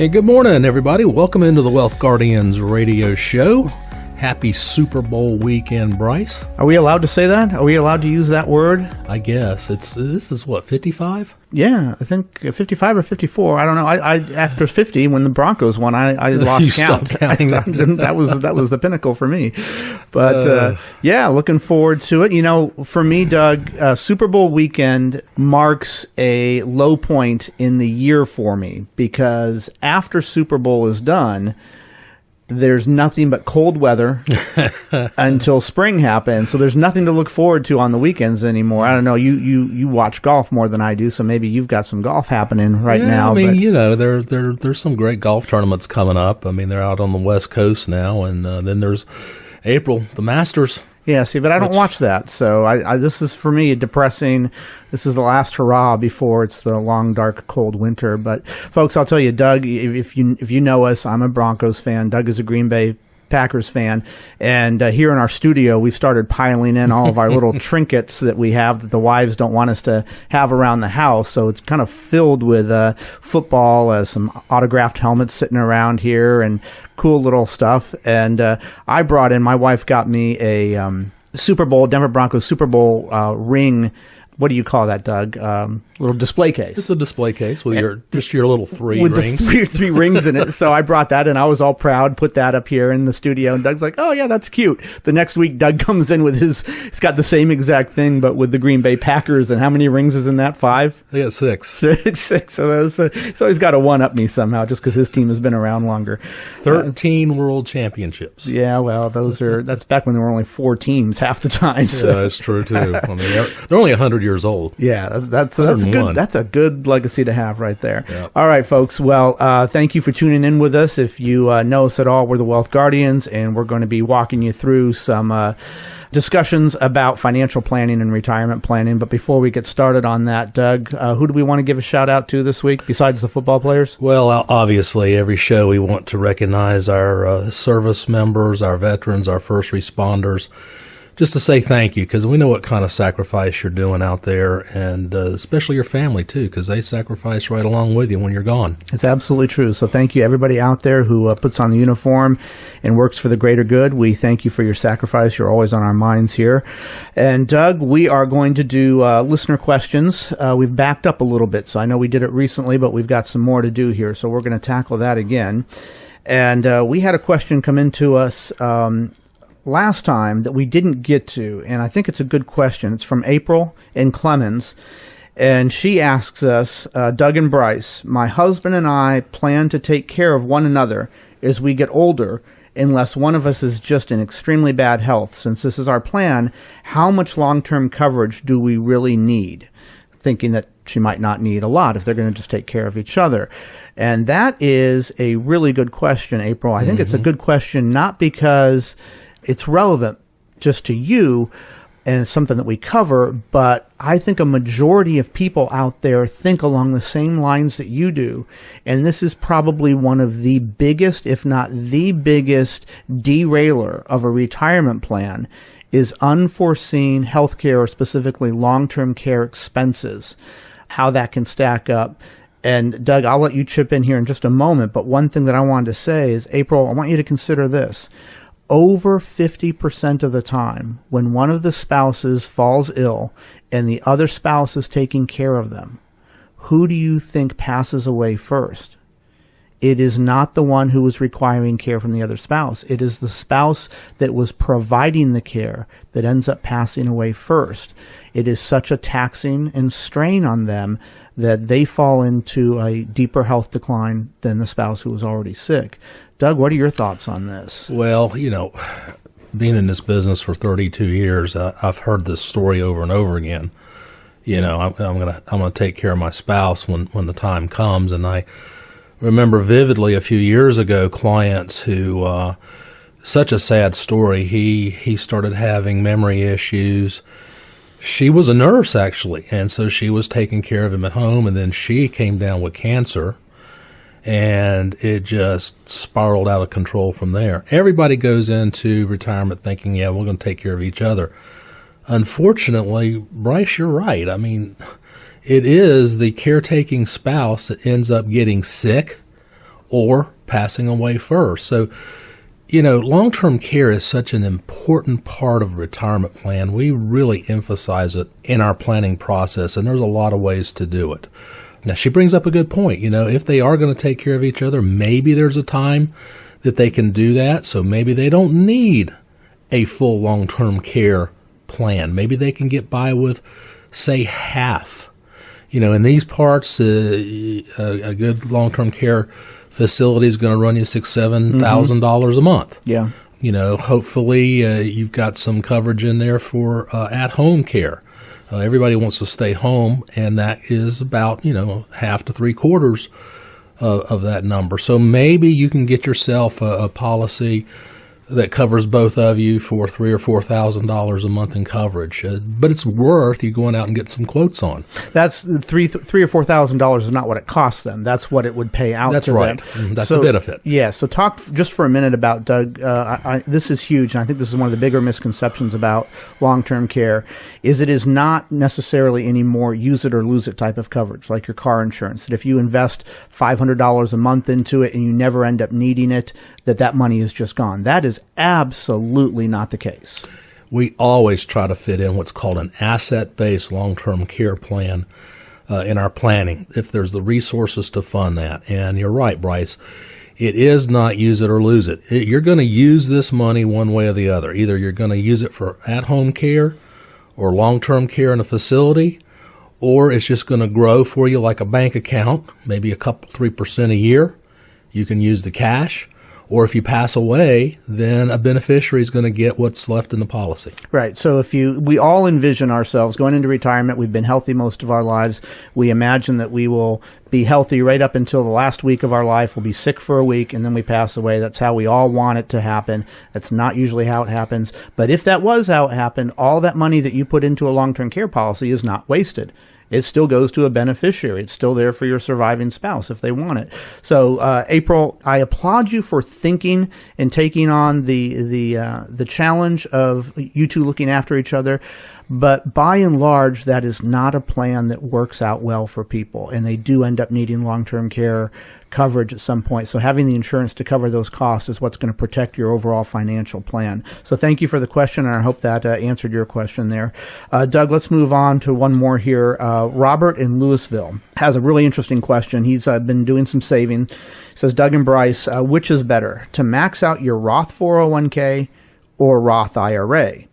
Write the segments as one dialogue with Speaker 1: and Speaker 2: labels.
Speaker 1: Hey, good morning, everybody. Welcome into the Wealth Guardians radio show. Happy Super Bowl weekend, Brice.
Speaker 2: Are we allowed to say that? Are we allowed to use that word?
Speaker 1: I guess. This is what, 55?
Speaker 2: Yeah, I think 55 or 54. I don't know. I after 50, when the Broncos won, I lost count. That was the pinnacle for me. But yeah, looking forward to it. You know, for me, Doug, Super Bowl weekend marks a low point in the year for me because after Super Bowl is done, there's nothing but cold weather until spring happens. So there's nothing to look forward to on the weekends anymore. I don't know. You watch golf more than I do, so maybe you've got some golf happening right now.
Speaker 1: I mean, you know, there's some great golf tournaments coming up. I mean, they're out on the West Coast now, and then there's April, the Masters.
Speaker 2: Yeah, see, but I don't watch that. So this is, for me, depressing. This is the last hurrah before it's the long, dark, cold winter. But, folks, I'll tell you, Doug, if you know us, I'm a Broncos fan. Doug is a Green Bay Packers fan. And here in our studio, we've started piling in all of our little trinkets that we have that the wives don't want us to have around the house. So it's kind of filled with football, some autographed helmets sitting around here and cool little stuff. And I brought in, my wife got me a Denver Broncos Super Bowl ring. What do you call that, Doug? Little display case.
Speaker 1: It's a display case with your little three
Speaker 2: with
Speaker 1: rings.
Speaker 2: The three rings in it. So I brought that, and I was all proud, put that up here in the studio, and Doug's like, oh, yeah, that's cute. The next week, Doug comes in with he's got the same exact thing, but with the Green Bay Packers, and how many rings is in that? 5?
Speaker 1: They got 6.
Speaker 2: Six. So he's got to one-up me somehow, just because his team has been around longer.
Speaker 1: 13 world championships.
Speaker 2: Yeah, well, that's back when there were only 4 teams half the time. So.
Speaker 1: Yeah, that's true, too. I mean, they're only 100 years old.
Speaker 2: Yeah, that's a good legacy to have right there.
Speaker 1: Yep.
Speaker 2: All right, folks. Well, thank you for tuning in with us. If you know us at all, we're the Wealth Guardians, and we're going to be walking you through some discussions about financial planning and retirement planning. But before we get started on that, Doug, who do we want to give a shout out to this week besides the football players?
Speaker 1: Well, obviously, every show we want to recognize our service members, our veterans, our first responders, just to say thank you, because we know what kind of sacrifice you're doing out there, and especially your family, too, because they sacrifice right along with you when you're gone.
Speaker 2: It's absolutely true. So thank you, everybody out there who puts on the uniform and works for the greater good. We thank you for your sacrifice. You're always on our minds here. And, Doug, we are going to do listener questions. We've backed up a little bit, so I know we did it recently, but we've got some more to do here, so we're going to tackle that again. And we had a question come into us last time that we didn't get to, and I think it's a good question. It's from April in Clemens, and she asks us, Doug and Brice, my husband and I plan to take care of one another as we get older, unless one of us is just in extremely bad health. Since this is our plan, how much long-term coverage do we really need? Thinking that she might not need a lot if they're going to just take care of each other. And that is a really good question, April. I think it's a good question, not because it's relevant just to you and it's something that we cover, but I think a majority of people out there think along the same lines that you do. And this is probably one of the biggest, if not the biggest, derailer of a retirement plan is unforeseen healthcare, or specifically long-term care expenses, how that can stack up. And Doug, I'll let you chip in here in just a moment, but one thing that I wanted to say is, April, I want you to consider this. Over 50% of the time, when one of the spouses falls ill and the other spouse is taking care of them, who do you think passes away first? It is not the one who was requiring care from the other spouse. It is the spouse that was providing the care that ends up passing away first. It is such a taxing and strain on them that they fall into a deeper health decline than the spouse who was already sick. Doug, what are your thoughts on this?
Speaker 1: Well, you know, being in this business for 32 years, I've heard this story over and over again. You know, I'm gonna take care of my spouse when the time comes, and I remember vividly a few years ago clients who, such a sad story. He started having memory issues. She was a nurse, actually, and so she was taking care of him at home, and then she came down with cancer, and it just spiraled out of control from there. Everybody goes into retirement thinking, yeah, we're going to take care of each other. Unfortunately, Brice, you're right. I mean, it is the caretaking spouse that ends up getting sick or passing away first. So, long-term care is such an important part of a retirement plan. We really emphasize it in our planning process, and there's a lot of ways to do it. Now, she brings up a good point. If they are going to take care of each other, maybe there's a time that they can do that. So maybe they don't need a full long-term care plan. Maybe they can get by with, say, half. In these parts, a good long-term care facility is going to run you $6,000-$7,000 a month.
Speaker 2: Yeah.
Speaker 1: Hopefully you've got some coverage in there for at-home care. Everybody wants to stay home, and that is about, half to three-quarters of that number. So maybe you can get yourself a policy that covers both of you for $3,000 or $4,000 a month in coverage, but it's worth you going out and getting some quotes on.
Speaker 2: That's $3,000 or $4,000 is not what it costs them. That's what it would pay out.
Speaker 1: That's
Speaker 2: to
Speaker 1: right.
Speaker 2: them.
Speaker 1: That's the benefit.
Speaker 2: Yeah. So talk just for a minute about, Doug. This is huge, and I think this is one of the bigger misconceptions about long-term care. Is it is not necessarily any more use it or lose it type of coverage, like your car insurance. That if you invest $500 a month into it and you never end up needing it, that money is just gone. That is absolutely not the case.
Speaker 1: We always try to fit in what's called an asset-based long-term care plan in our planning, if there's the resources to fund that. And you're right, Brice. It is not use it or lose it. You're going to use this money one way or the other. Either you're going to use it for at-home care or long-term care in a facility, or it's just going to grow for you like a bank account, maybe 3% a year. You can use the cash. Or if you pass away, then a beneficiary is going to get what's left in the policy.
Speaker 2: Right. So we all envision ourselves going into retirement. We've been healthy most of our lives. We imagine that we will be healthy right up until the last week of our life. We'll be sick for a week and then we pass away. That's how we all want it to happen. That's not usually how it happens. But if that was how it happened, all that money that you put into a long-term care policy is not wasted. It still goes to a beneficiary. It's still there for your surviving spouse if they want it. So, April, I applaud you for thinking and taking on the challenge of you two looking after each other. But by and large, that is not a plan that works out well for people, and they do end up needing long-term care coverage at some point. So having the insurance to cover those costs is what's going to protect your overall financial plan. So thank you for the question, and I hope that answered your question there. Doug, let's move on to one more here. Robert in Louisville has a really interesting question. He's been doing some saving. He says, Doug and Brice, which is better, to max out your Roth 401k or Roth IRA?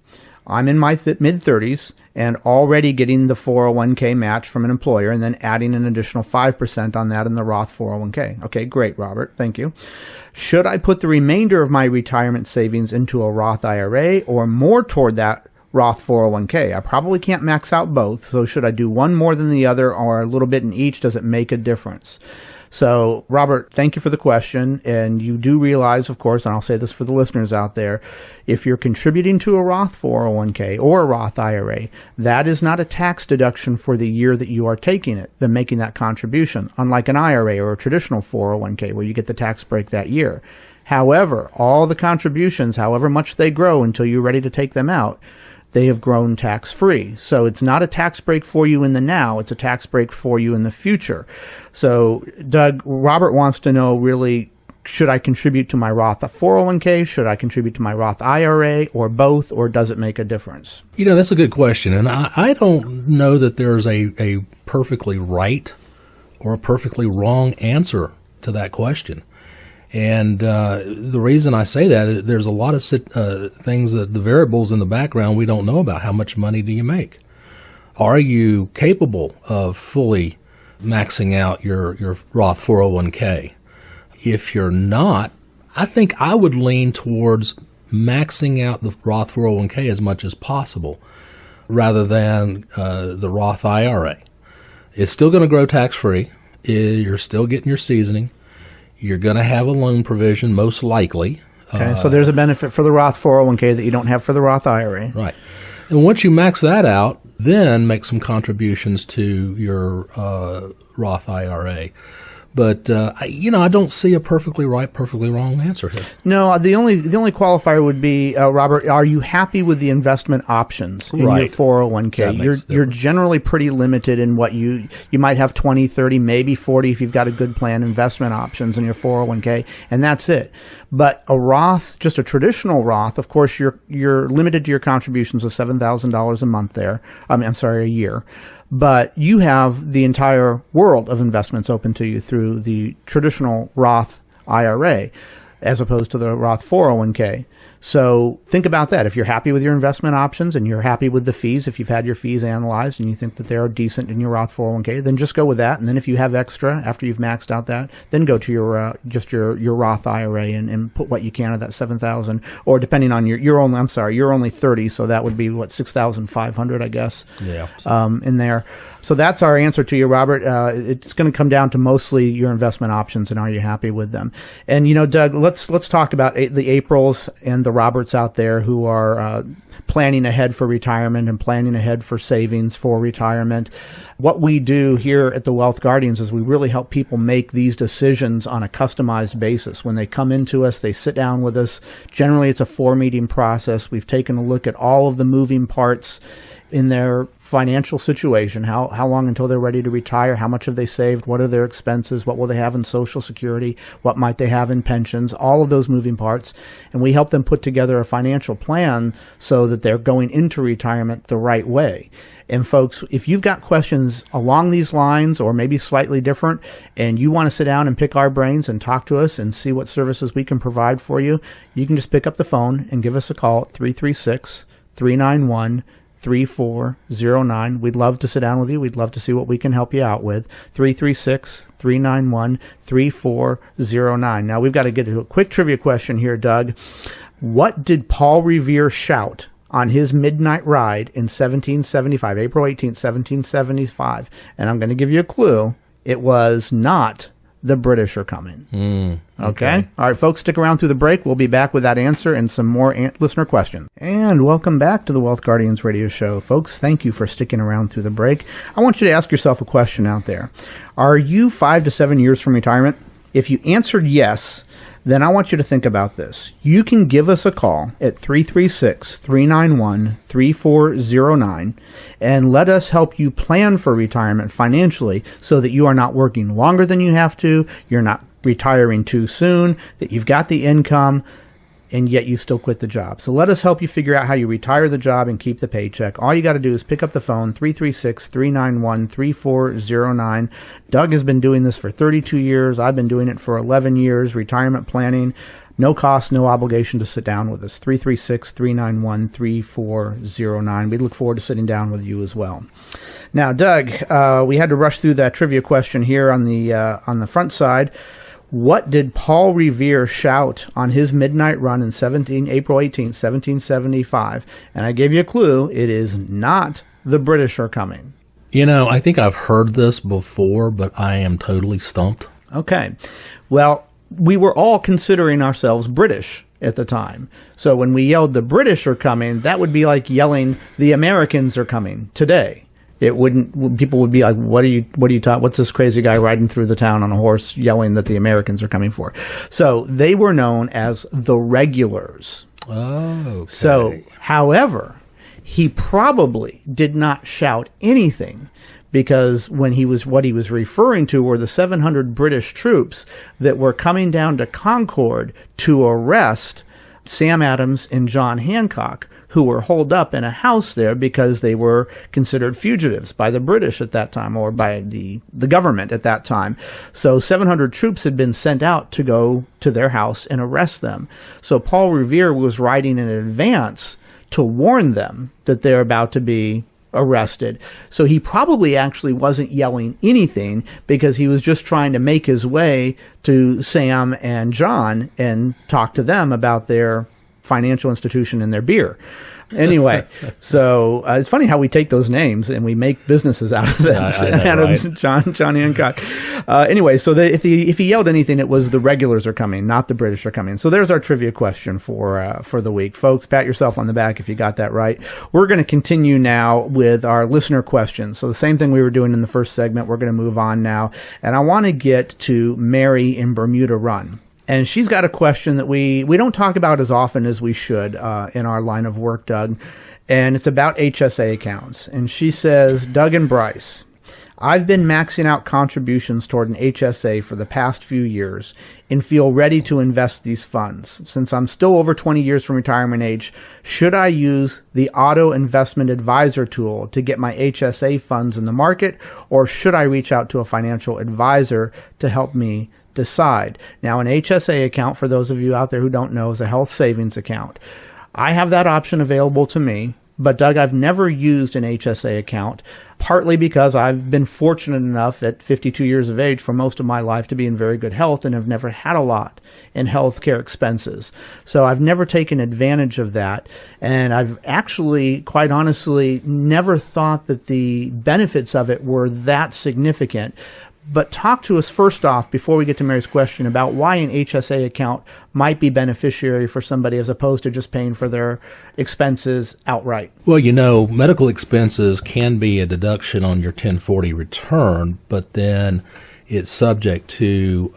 Speaker 2: I'm in my mid-30s and already getting the 401k match from an employer and then adding an additional 5% on that in the Roth 401k. Okay, great, Robert. Thank you. Should I put the remainder of my retirement savings into a Roth IRA or more toward that Roth 401k? I probably can't max out both, so should I do one more than the other or a little bit in each? Does it make a difference? So, Robert, thank you for the question. And you do realize, of course, and I'll say this for the listeners out there, if you're contributing to a Roth 401k or a Roth IRA, that is not a tax deduction for the year that you are taking it, then making that contribution, unlike an IRA or a traditional 401k where you get the tax break that year. However, all the contributions, however much they grow until you're ready to take them out, they have grown tax-free. So it's not a tax break for you in the now, it's a tax break for you in the future. So, Doug, Robert wants to know really, should I contribute to my Roth 401k? Should I contribute to my Roth IRA or both, or does it make a difference?
Speaker 1: That's a good question. And I don't know that there's a perfectly right or a perfectly wrong answer to that question. And the reason I say that, there's a lot of things, that the variables in the background we don't know about. How much money do you make? Are you capable of fully maxing out your Roth 401k? If you're not, I think I would lean towards maxing out the Roth 401k as much as possible rather than the Roth IRA. It's still going to grow tax-free. You're still getting your seasoning. You're going to have a loan provision, most likely.
Speaker 2: Okay, so there's a benefit for the Roth 401k that you don't have for the Roth IRA.
Speaker 1: Right. And once you max that out, then make some contributions to your Roth IRA. But I don't see a perfectly right, perfectly wrong answer here.
Speaker 2: No, the only qualifier would be, Robert, are you happy with the investment options in your 401k? You're generally pretty limited in what you might have 20, 30, maybe 40 if you've got a good plan investment options in your 401k, and that's it. But a Roth, just a traditional Roth, of course, you're limited to your contributions of $7,000 a month there. A year. But you have the entire world of investments open to you through the traditional Roth IRA as opposed to the Roth 401k. So think about that. If you're happy with your investment options and you're happy with the fees, if you've had your fees analyzed and you think that they're decent in your Roth 401k, then just go with that. And then if you have extra after you've maxed out that, then go to your Roth IRA and put what you can of that $7,000, or depending on you're only 30, so that would be what, $6,500, I guess.
Speaker 1: Yeah.
Speaker 2: In there. So that's our answer to you, Robert. It's going to come down to mostly your investment options and are you happy with them? And Doug, let's talk about the Aprils and the Roberts out there who are planning ahead for retirement and planning ahead for savings for retirement. What we do here at the Wealth Guardians is we really help people make these decisions on a customized basis. When they come into us, they sit down with us. Generally, it's a 4-meeting process. We've taken a look at all of the moving parts in their financial situation, how long until they're ready to retire, how much have they saved, what are their expenses, what will they have in Social Security, what might they have in pensions, all of those moving parts. And we help them put together a financial plan so that they're going into retirement the right way. And folks, if you've got questions along these lines or maybe slightly different, and you want to sit down and pick our brains and talk to us and see what services we can provide for you, you can just pick up the phone and give us a call at 336-391-3409. We'd love to sit down with you. We'd love to see what we can help you out with. 336-391-3409. Now, we've got to get to a quick trivia question here, Doug. What did Paul Revere shout on his midnight ride in 1775, April 18th, 1775? And I'm going to give you a clue. It was not "The British are coming." Okay. All right, folks, stick around through the break. We'll be back with that answer and some more listener questions. And welcome back to the Wealth Guardians radio show. Folks, thank you for sticking around through the break. I want you to ask yourself a question out there. Are you 5 to 7 years from retirement? If you answered yes, then I want you to think about this. You can give us a call at 336-391-3409 and let us help you plan for retirement financially so that you are not working longer than you have to, you're not retiring too soon, that you've got the income, and yet you still quit the job. So let us help you figure out how you retire the job and keep the paycheck. All you got to do is pick up the phone, 336-391-3409. Doug has been doing this for 32 years. I've been doing it for 11 years, retirement planning. No cost, no obligation to sit down with us. 336-391-3409. We look forward to sitting down with you as well. Now, Doug, we had to rush through that trivia question here on the front side. What did Paul Revere shout on his midnight run in April 18th, 1775? And I gave you a clue. It is not "The British are coming."
Speaker 1: I think I've heard this before, but I am totally stumped.
Speaker 2: Okay. Well, we were all considering ourselves British at the time. So when we yelled "The British are coming," that would be like yelling "The Americans are coming" today. It wouldn't. People would be like, "What are you talking? What's this crazy guy riding through the town on a horse yelling that the Americans are coming for?" So they were known as the regulars.
Speaker 1: Oh. Okay.
Speaker 2: So, however, he probably did not shout anything because what he was referring to were the 700 British troops that were coming down to Concord to arrest Sam Adams and John Hancock, who were holed up in a house there because they were considered fugitives by the British at that time, or by the government at that time. So 700 troops had been sent out to go to their house and arrest them. So Paul Revere was writing in advance to warn them that they're about to be arrested. So he probably actually wasn't yelling anything because he was just trying to make his way to Sam and John and talk to them about their financial institution and their beer. Anyway, so it's funny how we take those names and we make businesses out of them.
Speaker 1: I know, right?
Speaker 2: John Hancock. Anyway, so if he yelled anything, it was the regulars are coming, not the British are coming. So there's our trivia question for the week. Folks, pat yourself on the back if you got that right. We're going to continue now with our listener questions. So the same thing we were doing in the first segment, we're going to move on now. And I want to get to Mary in Bermuda Run. And she's got a question that we don't talk about as often as we should in our line of work, Doug. And it's about HSA accounts. And she says, Doug and Brice, I've been maxing out contributions toward an HSA for the past few years and feel ready to invest these funds. Since I'm still over 20 years from retirement age, should I use the Auto Investment Advisor tool to get my HSA funds in the market, or should I reach out to a financial advisor to help me decide? Now, an HSA account, for those of you out there who don't know, is a health savings account. I have that option available to me, but Doug, I've never used an HSA account, partly because I've been fortunate enough at 52 years of age for most of my life to be in very good health and have never had a lot in healthcare expenses. So I've never taken advantage of that. And I've actually, quite honestly, never thought that the benefits of it were that significant. But talk to us first off, before we get to Mary's question, about why an HSA account might be beneficiary for somebody as opposed to just paying for their expenses outright.
Speaker 1: Well, medical expenses can be a deduction on your 1040 return, but then it's subject to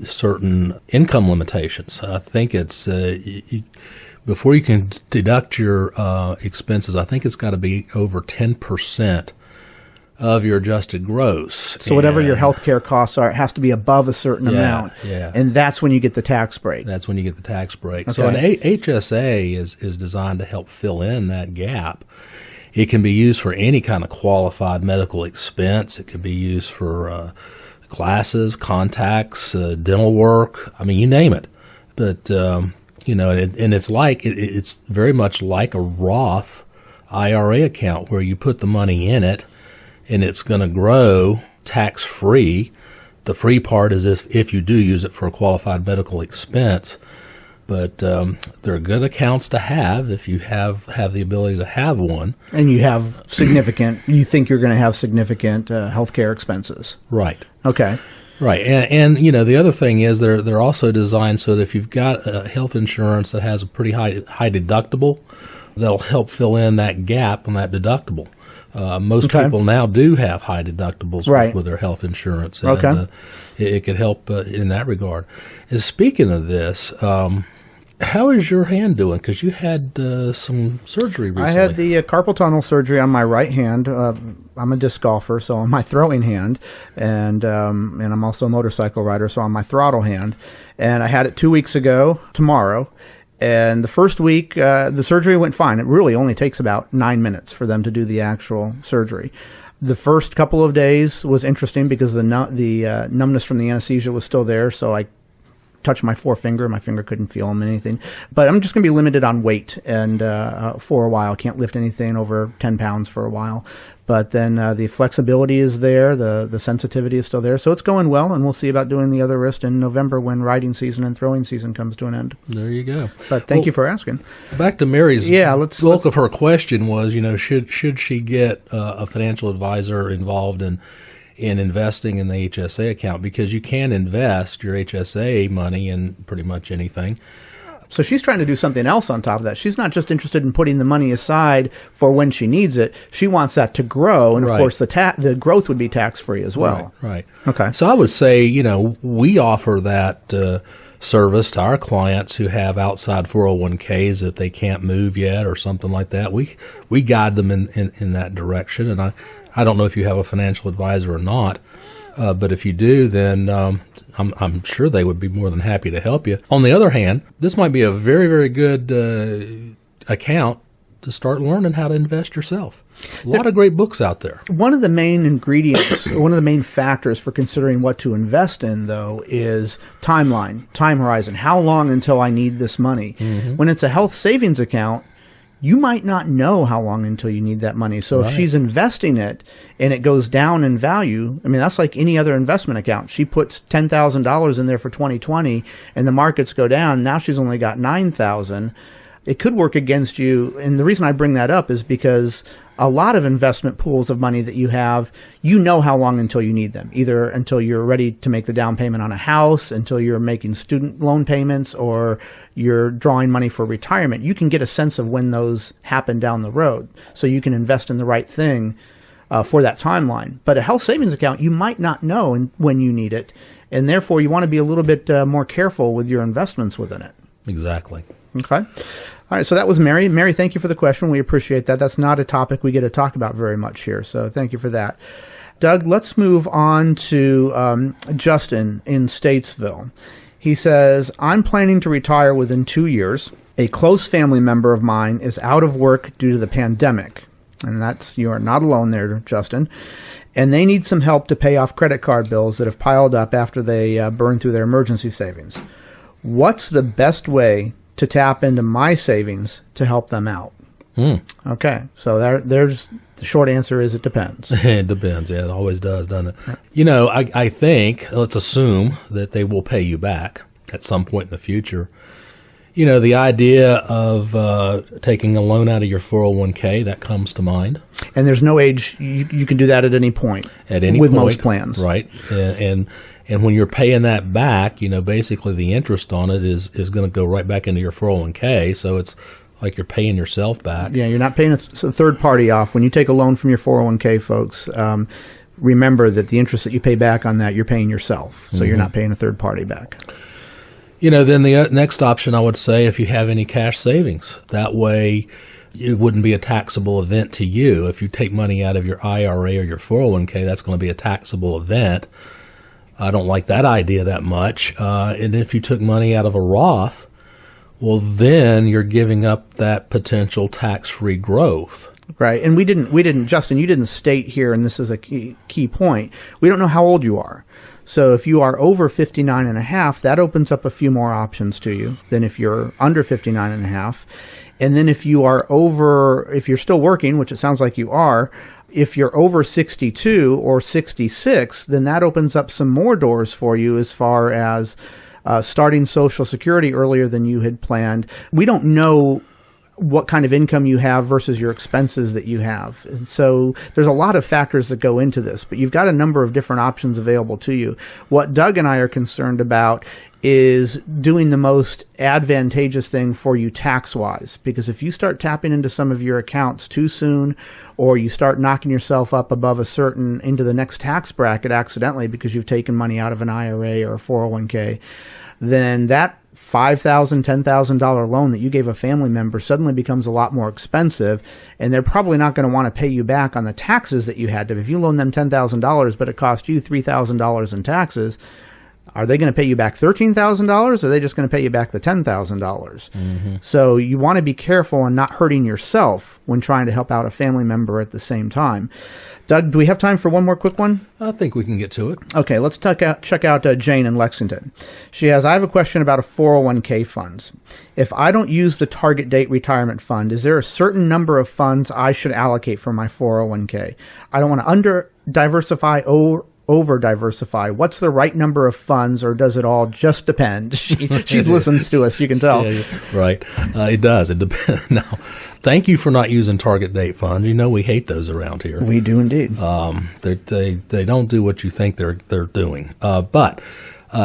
Speaker 1: certain income limitations. I think it's before you can deduct your expenses, I think it's got to be over 10% of your adjusted gross.
Speaker 2: So whatever your healthcare costs are, it has to be above a certain amount.
Speaker 1: Yeah.
Speaker 2: And that's when you get the tax break.
Speaker 1: That's when you get the tax break.
Speaker 2: Okay.
Speaker 1: So an HSA is designed to help fill in that gap. It can be used for any kind of qualified medical expense. It could be used for glasses, contacts, dental work. I mean, you name it. But, and it's very much like a Roth IRA account where you put the money in it, and it's going to grow tax-free. The free part is if you do use it for a qualified medical expense. But they're good accounts to have if you have the ability to have one.
Speaker 2: And you have you think you're going to have significant healthcare expenses.
Speaker 1: Right.
Speaker 2: Okay.
Speaker 1: Right. And the other thing is they're also designed so that if you've got health insurance that has a pretty high deductible, that'll help fill in that gap on that deductible. Most people now do have high deductibles with their health insurance, and it could help in that regard. And speaking of this, how is your hand doing? Because you had some surgery recently.
Speaker 2: I had the carpal tunnel surgery on my right hand. I'm a disc golfer, so on my throwing hand, and I'm also a motorcycle rider, so on my throttle hand. And I had it 2 weeks ago tomorrow. And the first week, the surgery went fine. It really only takes about 9 minutes for them to do the actual surgery. The first couple of days was interesting because the numbness from the anesthesia was still there, so I touched my forefinger. My finger couldn't feel anything. But I'm just going to be limited on weight and for a while. Can't lift anything over 10 pounds for a while. But then the flexibility is there. The sensitivity is still there. So it's going well, and we'll see about doing the other wrist in November when riding season and throwing season comes to an end.
Speaker 1: There you go.
Speaker 2: But thank you for asking.
Speaker 1: Back to Mary's bulk
Speaker 2: of
Speaker 1: her question was, should she get a financial advisor involved in investing in the HSA account, because you can invest your HSA money in pretty much anything.
Speaker 2: So she's trying to do something else on top of that. She's not just interested in putting the money aside for when she needs it. She wants that to grow, and of course the growth would be tax-free as well.
Speaker 1: Right.
Speaker 2: Okay.
Speaker 1: So I would say, we offer that service to our clients who have outside 401ks that they can't move yet or something like that. We guide them in that direction, and I don't know if you have a financial advisor or not, but if you do, then I'm sure they would be more than happy to help you. On the other hand, this might be a very, very good account to start learning how to invest yourself. A lot of great books out there. One
Speaker 2: of the main ingredients, one of the main factors for considering what to invest in, though, is time horizon. How long until I need this money? Mm-hmm. When it's a health savings account, you might not know how long until you need that money. So if she's investing it and it goes down in value, I mean, that's like any other investment account. She puts $10,000 in there for 2020 and the markets go down. Now she's only got $9,000. it could work against you. And the reason I bring that up is because a lot of investment pools of money that you have, you know how long until you need them, either until you're ready to make the down payment on a house, until you're making student loan payments, or you're drawing money for retirement. You can get a sense of when those happen down the road, so you can invest in the right thing for that timeline. But a health savings account, you might not know when you need it, and therefore you want to be a little bit more careful with your investments within it.
Speaker 1: Exactly.
Speaker 2: Okay. All right, so that was Mary. Mary, thank you for the question. We appreciate that. That's not a topic we get to talk about very much here, so thank you for that. Doug, let's move on to Justin in Statesville. He says, I'm planning to retire within 2 years. A close family member of mine is out of work due to the pandemic. And you are not alone there, Justin. And they need some help to pay off credit card bills that have piled up after they burned through their emergency savings. What's the best way to tap into my savings to help them out? Okay, so there's the short answer is it depends.
Speaker 1: It depends. Yeah, it always does, doesn't it? You know, I think, let's assume that they will pay you back at some point in the future. You know, the idea of taking a loan out of your 401k, that comes to mind.
Speaker 2: And there's no age. You can do that at any point.
Speaker 1: At any
Speaker 2: with
Speaker 1: point.
Speaker 2: Most plans.
Speaker 1: Right. And when you're paying that back, you know, basically the interest on it is going to go right back into your 401k. So it's like you're paying yourself back.
Speaker 2: Yeah, you're not paying a third party off. When you take a loan from your 401k, folks, remember that the interest that you pay back on that, you're paying yourself. So you're not paying a third party back.
Speaker 1: You know, then the next option I would say, if you have any cash savings, that way it wouldn't be a taxable event to you. If you take money out of your IRA or your 401k, that's going to be a taxable event. I don't like that idea that much. And if you took money out of a Roth, well, then you're giving up that potential tax-free growth.
Speaker 2: Right. And we didn't, Justin, you didn't state here, and this is a key point, we don't know how old you are. So if you are over 59 and a half, that opens up a few more options to you than if you're under 59 and a half. And then if you're still working, which it sounds like you are, if you're over 62 or 66, then that opens up some more doors for you as far as starting Social Security earlier than you had planned. We don't know what kind of income you have versus your expenses that you have. And so there's a lot of factors that go into this, but you've got a number of different options available to you. What Doug and I are concerned about is doing the most advantageous thing for you tax-wise, because if you start tapping into some of your accounts too soon, or you start knocking yourself up above into the next tax bracket accidentally because you've taken money out of an IRA or a 401k, then that $5,000, $10,000 loan that you gave a family member suddenly becomes a lot more expensive, and they're probably not going to want to pay you back on the taxes that you had to. If you loan them $10,000, but it cost you $3,000 in taxes, are they going to pay you back $13,000, or are they just going to pay you back the $10,000? So you want to be careful on not hurting yourself when trying to help out a family member at the same time. Doug, do we have time for one more quick one?
Speaker 1: I think we can get to it.
Speaker 2: Okay, let's check out Jane in Lexington. She has, I have a question about a 401k funds. If I don't use the target date retirement fund, is there a certain number of funds I should allocate for my 401k? I don't want to under-diversify or over-diversify. What's the right number of funds, or does it all just depend? She listens to us, you can tell.
Speaker 1: Yeah, right. It does. It depends. Now, thank you for not using target date funds. You know we hate those around here.
Speaker 2: We do indeed.
Speaker 1: They don't do what you think they're doing. But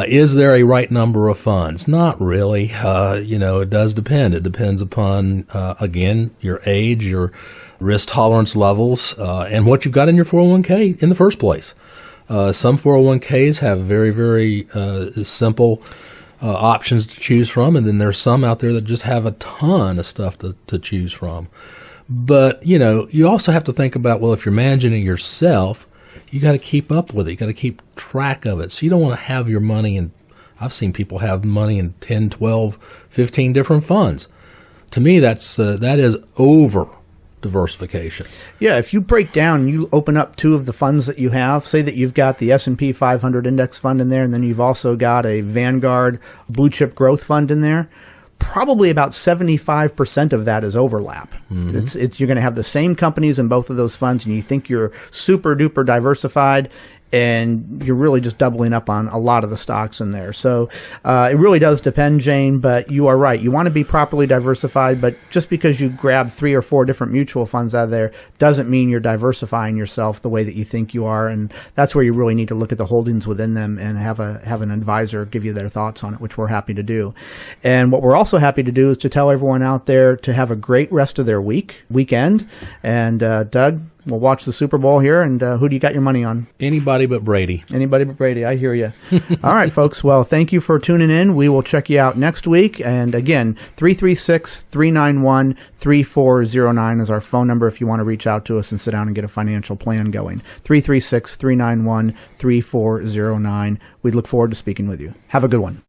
Speaker 1: is there a right number of funds? Not really. It does depend. It depends upon, again, your age, your risk tolerance levels, and what you've got in your 401k in the first place. Some 401ks have very, very simple options to choose from, and then there's some out there that just have a ton of stuff to choose from. But, you also have to think about, well, if you're managing it yourself, you got to keep up with it. You got to keep track of it. So you don't want to have your money in, I've seen people have money in 10, 12, 15 different funds. To me, that is over diversification.
Speaker 2: Yeah, if you break down and you open up two of the funds that you have, say that you've got the S&P 500 index fund in there, and then you've also got a Vanguard blue chip growth fund in there, probably about 75% of that is overlap. You're going to have the same companies in both of those funds, and you think you're super duper diversified, and you're really just doubling up on a lot of the stocks in there. So it really does depend, Jane, but you are right. You want to be properly diversified, but just because you grab 3 or 4 different mutual funds out of there doesn't mean you're diversifying yourself the way that you think you are, and that's where you really need to look at the holdings within them and have an advisor give you their thoughts on it, which we're happy to do. And what we're also happy to do is to tell everyone out there to have a great rest of their weekend. And Doug, we'll watch the Super Bowl here, and who do you got your money on?
Speaker 1: Anybody but Brady.
Speaker 2: Anybody but Brady. I hear you. All right, folks. Well, thank you for tuning in. We will check you out next week. And again, 336-391-3409 is our phone number if you want to reach out to us and sit down and get a financial plan going. 336-391-3409. We'd look forward to speaking with you. Have a good one.